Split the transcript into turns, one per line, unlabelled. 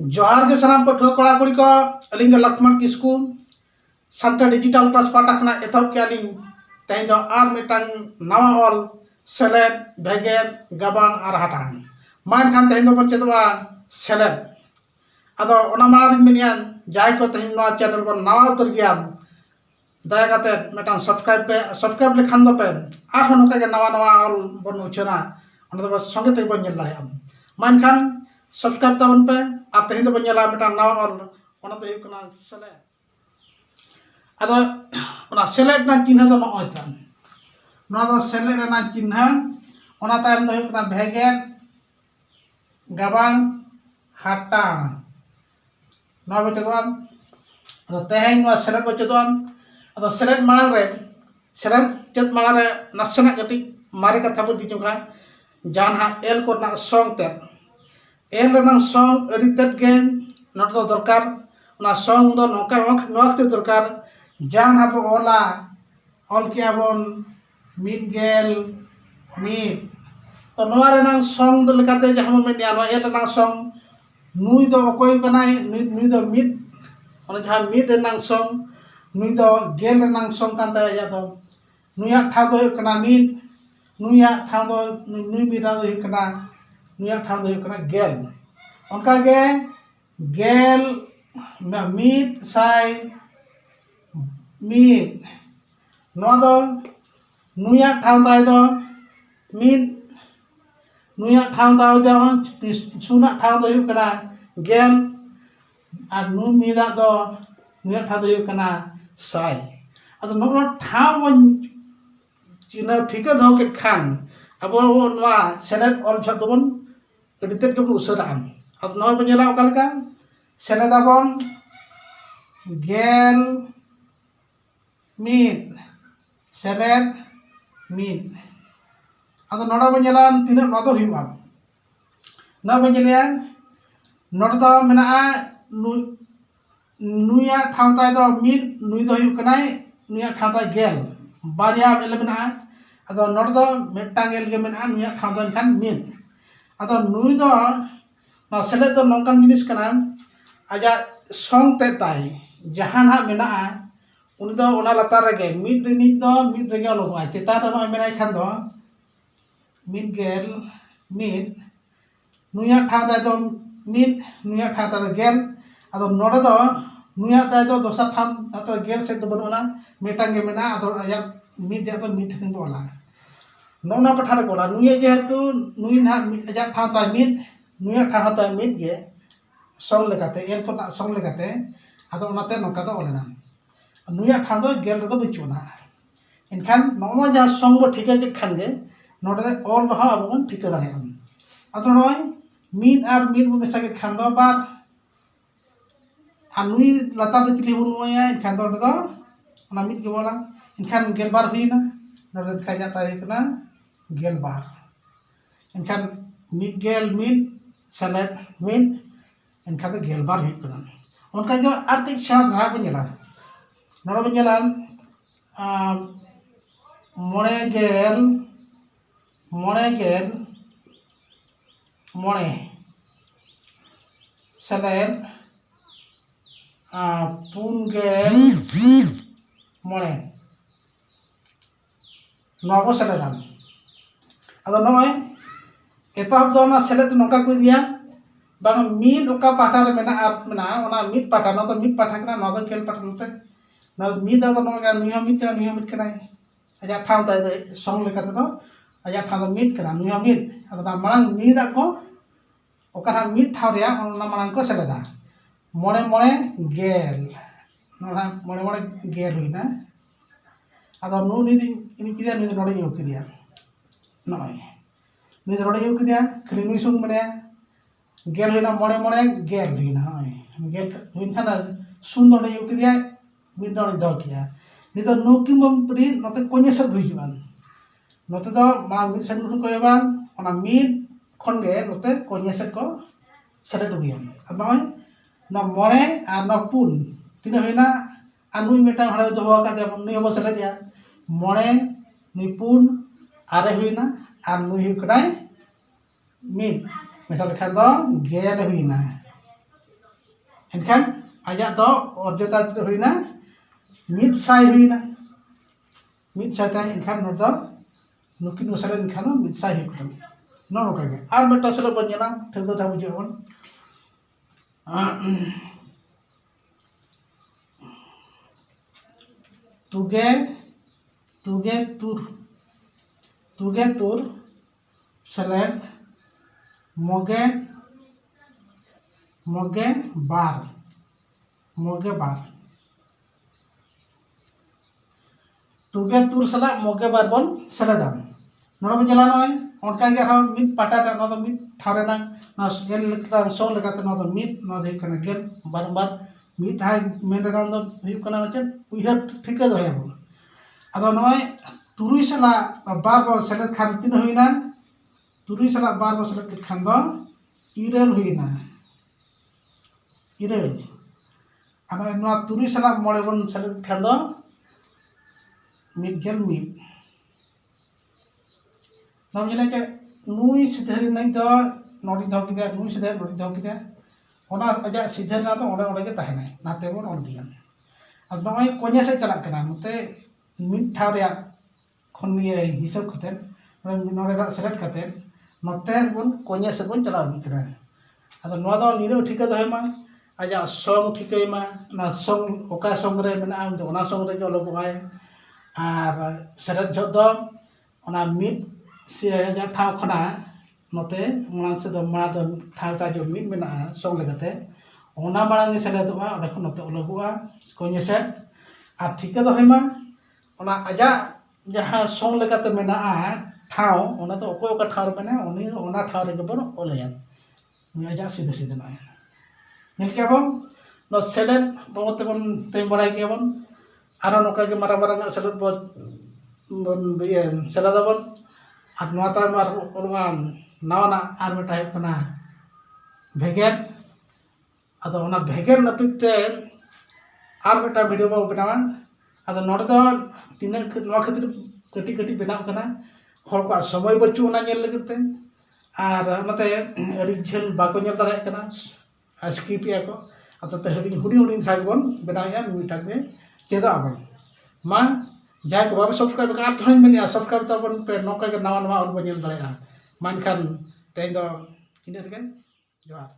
जोहार के सानाम पठुआ कड़ा कुड़ी को अलिंग लक्ष्मण किस्कू सान्ताल डिजिटल क्लास पाटा खना एथब के अलिंग तेज दो आर मिटांग नवा ऑल सेलेद भेगेद गबांग आर हाटांग मान खान तेज दो बन चेदवा सेलेद अदो ओना मार मिनियान जाय को तेज नवा चैनल बन नवा उतर गया दया काते मिटांग सब्सक्राइब लेखान दो पे आर नोका के नवा नवा ऑल बन उचना ओना दो संगे ते बन नेल दाड़े मान खान सब्सक्राइब तबन पे आप तेज बन नेला मिटांग नवा ऑल ओना दो हुकना सेलेद अदो ओना सेलेद ना चिन्ह दो नय थान नवा दो सेलेद ना चिन्ह ओना तायम दो हुकना भेगेद गबांग हाटांग नवा बचदवान अदो तेहें नवा सेलेद बचदवान अदो सेलेद मांग रे सेलेद चेत मांग रे नसना गति मारे कथा बु दिजुगा जान हा एल को ना सॉन्ग ते एल रना सॉन्ग अडी तेत गे नोट दो दरकार ओना सॉन्ग दो नोका नोकते दरकार जान हा ओला ऑल के आबन मिड गेल मिड तो नोवा रना सॉन्ग दो लेकाते जहां मेनिया नो एल रना सॉन्ग नुई दो अकोय कनाय नुई दो मिड ओना जहां मिड रना सॉन्ग नुई दो गेल रना सॉन्ग कांता या दो नुया ठा दो कना मिड नुया ठा दो नुई मिडा दो कना नुया ठा दो कना गेल उनका गे गेल मिड साई मिड नोवा दो नुया ठा ताय दो मिड नुया ठा ताय दो सुना ठा दो कना गेल और नु मिदा दो नुया ठा दो कना साई अदो नो ठा बन चिन्ह ठीक दो के खान अब नोवा सेलेद ऑल छत दोबन अडितेत के उसरा अब नोवा बनेला ओकालका सेलेद आबन गेल मिड सेलेद मिड अब नोडा बनेला तीन नो दो हुआ नो बनेला नोड दो मेना नुया ठावताय दो मिड नुई दो हुई कनाय नुया ठावताय गेल बारिया एल मेना अदो नोड दो मेटांग एल गे मेना नुया ठावताय खान मिड अदो नुई दो ना सेलेद दो नोंकान जिनिस कना आजा सॉन्ग ते ताय जहां हा मेना उनी दो ओना लतार रेगे मिड रिनी दो मिड रेगे लोगो चेता रे मेना खान दो मिड गेल मिड नुया ठावताय दो मिड नुया ठावताय गेल अदो नोड दो नुया ताय दो दोसा ठाम अतो गेल से दो बनुना मेटांग गे मेना अदो आया मिड दे तो मिड ठिन बोला नोना पठार कोला नुया जेहेतु नुई ना आजा ठावताय मिड नुया ठावताय मिड गे सॉन्ग लेकाते एल को ता सॉन्ग लेकाते अदो ओनाते नोका दो ओलेना नुया ठाव दो गेल दो बचुना इनखान नोमा जा सॉन्ग बो ठिका के खान गे नोडे ऑल रहा अब ठिका दाड़े अदो नय मिड आर मिड बो मेसा के खान दो बार नुई लता दो चिली बन मोया इनखान दो ओना मिड के बोला इनखान गेलबार हुईना नोडे खाजा ताय कना गेलबार इनखान मिड गेल मिड सेलेद मिड इनखान दो गेलबार हुई कना उनका जो आर्थिक शांत रहा बनेला नोडे बनेला मोणे गेल मोणे सेलेद पुन गेल मोणे नोबो सेलेदान अदो नय एतहब दो ना सेलेद नोका को दिया बांग मिड ओका पाटा रे मेना मेना ओना मिड पाटा न तो मिड पाटा कना न दो गेल पाटा नते न मिड दो न नियो मिड कना आजा ठाव ताय दे सॉन्ग लेकाते दो आजा ठाव दो मिड कना नियो मिड अदो ना मांग मिड को ओका मिड ठाव रे ओना मांग को सेलेदा मोणे मोणे गेल नोना मोणे मोणे गेल हुईना अदो नु निदि इनि किदिया नि नोडे यो किदिया नय नि नोडे यो किदिया खली नुई सुन मने गेल हुईना मोणे मोणे गेल हुईना नय गेल हुईन खाना सुन नोडे यो किदिया नि नोडे दो किया नि तो नु किम बरी नते कोन्या सब हुईबान नते दो मा मिड सेन को कोयबान ओना मिड खन गे नते कोन्या से को सेले दुगिया नय ना मोणे आ ना पुन तीन हुईना नुई मेटा हड़े दो का दे नुई हो सेले दिया मोणे नुई पुन आरे हुईना आ नुई हुकनाय मिड मेसा लेखा दो गेल हुईना एनखान आजा तो अर्जता हुईना 100 हुईना 100 ताई एनखान नोदो नुकिन उसरे एनखान 100 हुई नोका गे आर मेटा सले बनेला ठेदो था बुझेबन तुगे तुर सेलेन मोगे बार तुगे तुर सला मोगे बार बन सेलेदा नोड़ा बन जला नय ओनका गे आरो मिट पाटाटा न तो मिट थारेना ना गेल लेका सो लेकाते न तो मिट न दे कना गेल बार मिट हाय मेनदान दो हुई कना चे उइहर ठिका दो हेबो आदो नय तुरुई सला बार बार सेलेद खान तीन हुईना तुरुई सला बार बार सेलेद खान दो इरेल हुईना इरेल आना नवा तुरुई सला मोड़े बन सेलेद खान दो मिट गेल मिट नम जने के नुई सिधर नहीं दो नोडी दो किदा नुई सिधर नोडी दो किदा ओना अजा सिधर ना तो ओडे ओडे के ताहेना नाते बन ओड दिया अब नय कोन्या से चला कना नते मिट ठाव रे खन ये हिसाब खते नोडे दा सेलेक्ट कते नते बन कोन्या से बन चला बिकरा अब नवा दो निरो ठिका दो हेमा आजा सॉन्ग ठिकैमा ना सॉन्ग ओका सॉन्ग रे मेना आम तो ओना सॉन्ग रे जो लोगोय आर सेलेक्ट जो दो ओना मिट से जा ठाव खना नते मांग से दो माना दो ठाव ता जो मिट मेना सॉन्ग लगाते ओना मांग से ले दो ओले खन नते लोगोआ कोन्या से आ ठिका दो हेमा ओना आजा जहाँ सॉन्ग लगाते मेना ठाव ओना तो ओको ओका ठाव मेना ओनी ओना ठाव रे बन ओलेया आजा सीधे सीधे ना निलके बन नो सेलेद बहुत बन तेम बड़ाई के बन आरो नोका के मारा मारा सेलेद बन बिए सेलेद बन आर नोता मार ओरमान नावना आर मेटा है कना भेगेर आदो ओना भेगेर नपिते आर मेटा वीडियो बो बनावा आदो नोडे दो तीन नोआ खातिर कटी कटी बनाव कना हर को समय बच्चू ओना नेल लगते आर नते अड़ी झेल बाको नेल दाड़े कना स्किप या को आतो ते हडी हुडी हुडी थाक बन बनाया मिटा के चेदा आबन मा जाय को बाबे सब्सक्राइब का थोइन मेनिया सब्सक्राइब तबन पे नोका के नवा नवा और बनेल दाड़े मान खान तें दो इने के जोहार।